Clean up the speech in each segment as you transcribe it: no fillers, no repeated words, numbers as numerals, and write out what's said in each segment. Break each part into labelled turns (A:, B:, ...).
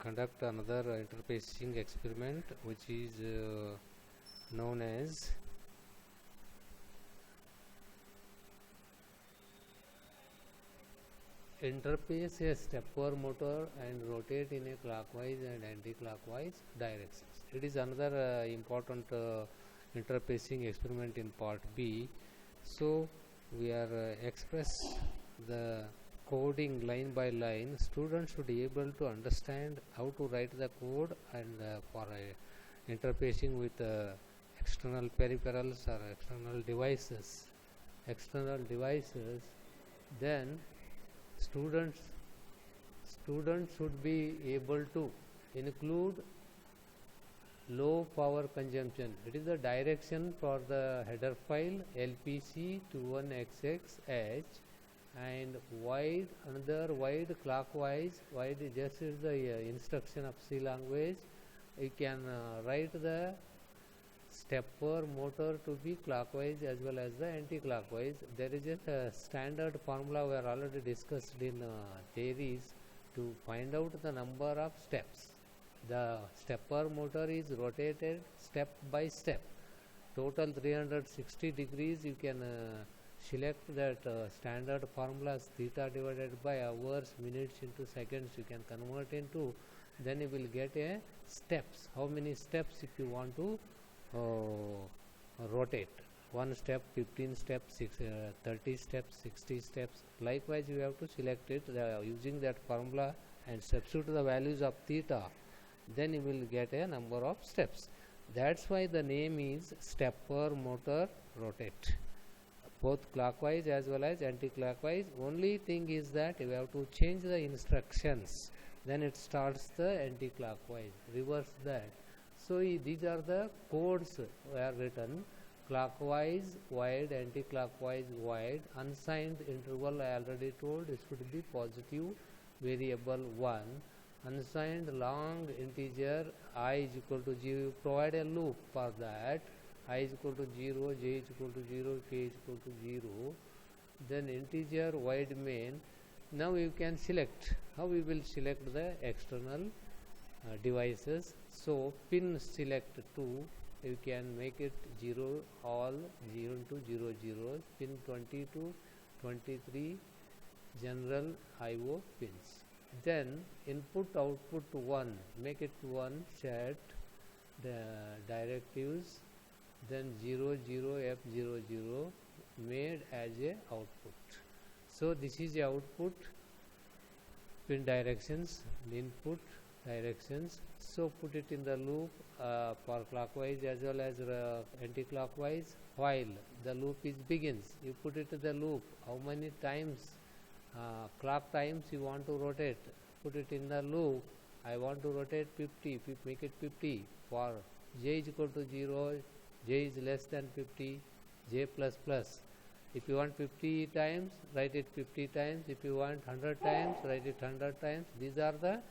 A: conduct another interpacing experiment, which is known as interpace a stepper motor and rotate in a clockwise and anti-clockwise directions. It is another important interpacing experiment in part B. So we are express the coding line by line. Students should be able to understand how to write the code, and for interfacing with external peripherals or external devices, then students should be able to include low power consumption. It is the direction for the header file LPC21XXH, and wide, another wide clockwise. Wide just is the instruction of C language. You can write the stepper motor to be clockwise as well as the anti-clockwise. There is a standard formula we are already discussed in theories to find out the number of steps. The stepper motor is rotated step by step, total 360 degrees. You can select that standard formulas, theta divided by hours, minutes into seconds. You can convert into, then you will get a steps, how many steps if you want to rotate. 1 step, 15 steps, 30 steps, 60 steps. Likewise you have to select it using that formula and substitute the values of theta, then you will get a number of steps. That's why the name is stepper motor rotate, both clockwise as well as anti-clockwise. Only thing is that you have to change the instructions, then it starts the anti-clockwise, reverse that. So these are the codes were written: clockwise wide, anti-clockwise wide. Unsigned interval I already told, it should be positive variable 1. Unsigned long integer I is equal to 0, provide a loop for that. I is equal to 0, j is equal to 0, k is equal to 0. Then integer wide main. Now you can select. How we will select the external devices? So pin select 2, you can make it 0, all 0 into 0 0. Pin 22, 23 general IO pins. Then input output 1, make it 1, set the directives, then 0 0 F0 0 made as a output. So this is the output, pin directions, input directions. So put it in the loop for clockwise as well as anti-clockwise. While the loop is begins, you put it in the loop. How many times clock times you want to rotate, put it in the loop. I want to rotate 50, make it 50. For j is equal to 0, j is less than 50, j plus plus. If you want 50 times, write it 50 times. If you want 100 times, write it 100 times. These are the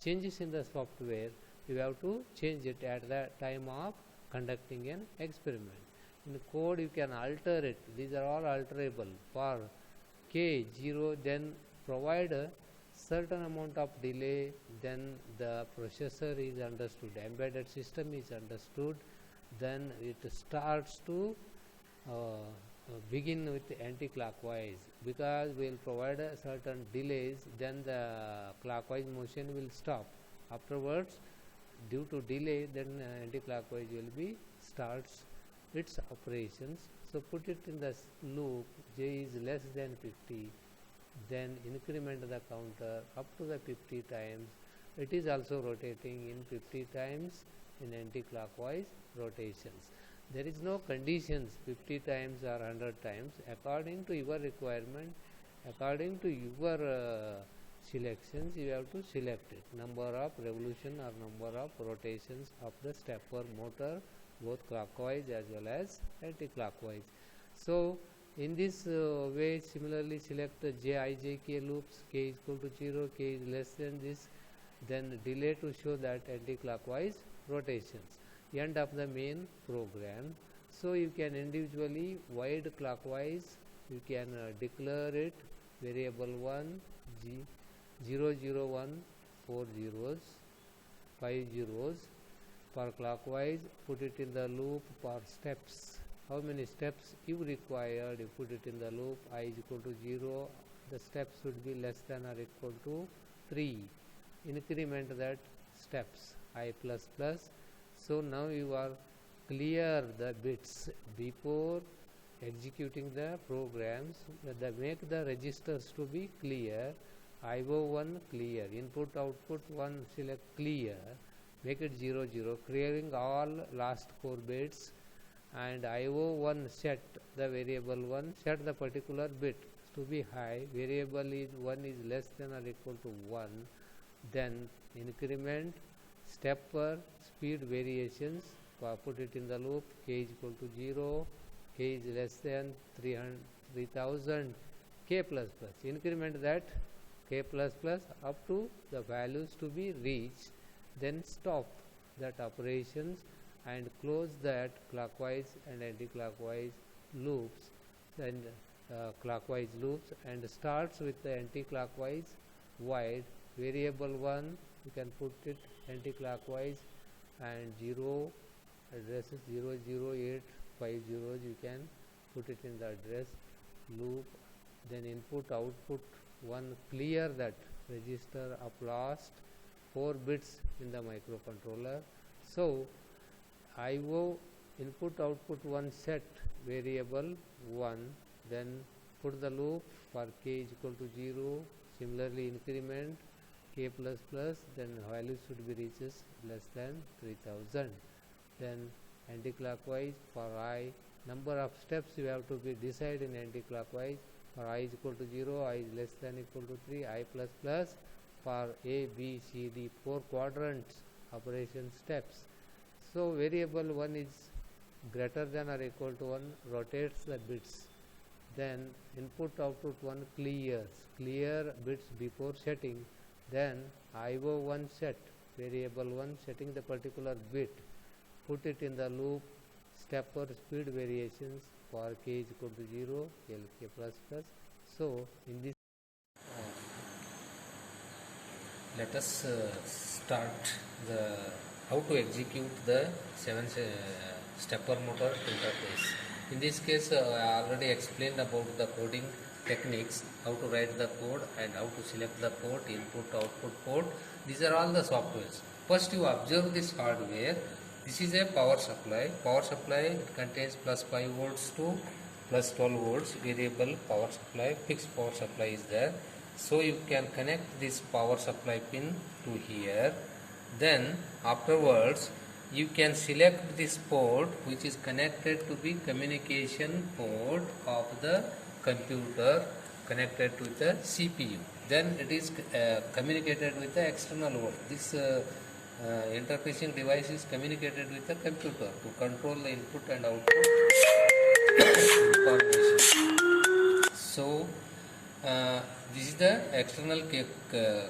A: changes in the software. You have to change it at the time of conducting an experiment. In code you can alter it. These are all alterable. For k 0, then provide a certain amount of delay, then the processor is understood, embedded system is understood, then it starts to begin with anti-clockwise, because we will provide a certain delays, then the clockwise motion will stop. Afterwards, due to delay, then anti-clockwise will be starts its operations. So put it in the loop, j is less than 50, then increment the counter up to the 50 times. It is also rotating in 50 times in anti-clockwise rotations. There is no conditions 50 times or 100 times. According to your requirement, according to your selections, you have to select it. Number of revolution or number of rotations of the stepper motor, both clockwise as well as anti-clockwise. So in this way, similarly select the j loops, k is equal to 0, k is less than this, then delay to show that anti-clockwise rotations. End of the main program. So you can individually wide clockwise, you can declare it variable 1 g 0 0 1 4 zeros, 5 zeros. For clockwise, put it in the loop for steps. How many steps you required? You put it in the loop. I is equal to 0. The steps should be less than or equal to 3. Increment that steps I plus plus. So now you are clear the bits before executing the programs. Make the registers to be clear. IO1 clear, input output 1 select clear, make it 0 0, clearing all last 4 bits, and IO1 set the variable 1, set the particular bit to be high, variable is 1 is less than or equal to 1, then increment stepper speed variations, put it in the loop, k is equal to 0, k is less than 3000, k plus plus, increment that k plus plus up to the values to be reached, then stop that operations and close that clockwise and anti-clockwise loops, then clockwise loops, and starts with the anti-clockwise wide variable 1 you can put it anti-clockwise, and 0 addresses 0 0 8 5 zeros you can put it in the address loop, then input output 1 clear that register of last 4 bits in the microcontroller. So IO input output 1 set variable 1, then put the loop for k is equal to 0, similarly increment k plus plus, then value should be reaches less than 3000, then anti-clockwise for I, number of steps you have to be decide in anti-clockwise. For I is equal to 0, I is less than equal to 3, I plus plus, for A, B, C, D 4 quadrants operation steps. So variable 1 is greater than or equal to 1, rotates the bits, then input output 1 clear bits before setting, then IO1 set variable 1 setting the particular bit, put it in the loop, stepper speed variations for k is equal to 0, k plus plus. So in this let us start the how to execute the 7 stepper motor interface. In this case I already explained about the coding techniques, how to write the code and how to select the port, input output port. These are all the softwares. First you observe this hardware. This is a power supply. Power supply, it contains plus 5 volts to plus 12 volts variable power supply. Fixed power supply is there. So you can connect this power supply pin to here. Then afterwards you can select this port which is connected to the communication port of the computer connected to the CPU. Then it is communicated with the external world. This interfacing device is communicated with the computer to control the input and output information. So this is the external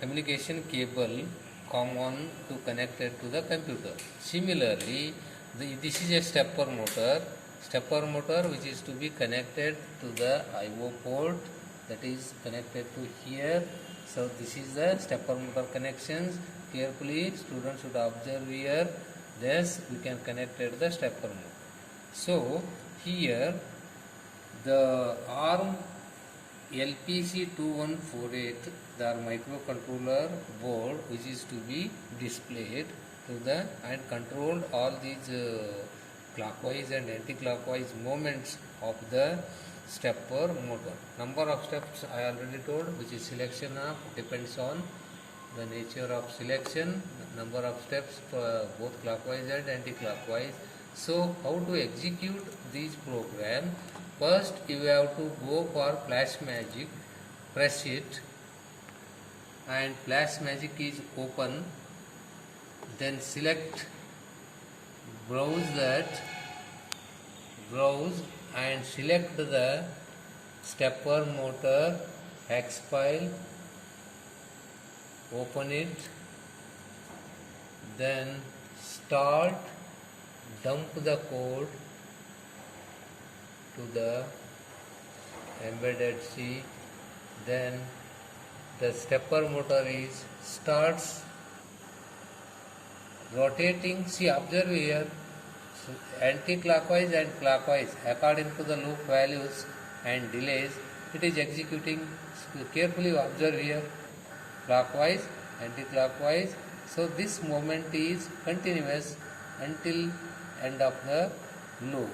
A: communication cable common to connected to the computer. Similarly, this is a stepper motor which is to be connected to the IO port, that is connected to here. So this is the stepper motor connections. Carefully students should observe here. Thus we can connect the stepper motor. So here the ARM LPC2148, the microcontroller board which is to be displayed to the and controlled all these clockwise and anti-clockwise movements of the stepper motor. Number of steps I already told, which is selection of, depends on the nature of selection, number of steps for both clockwise and anti-clockwise. So how to execute these programs? First you have to go for Flash Magic, press it, and Flash Magic is open, then select browse and select the stepper motor hex file, open it, then start, dump the code to the embedded C, then the stepper motor is starts rotating. See, observe here, anti-clockwise and clockwise according to the loop values and delays. It is executing. Carefully observe here, clockwise, anti-clockwise. So this movement is continuous until end of the loop.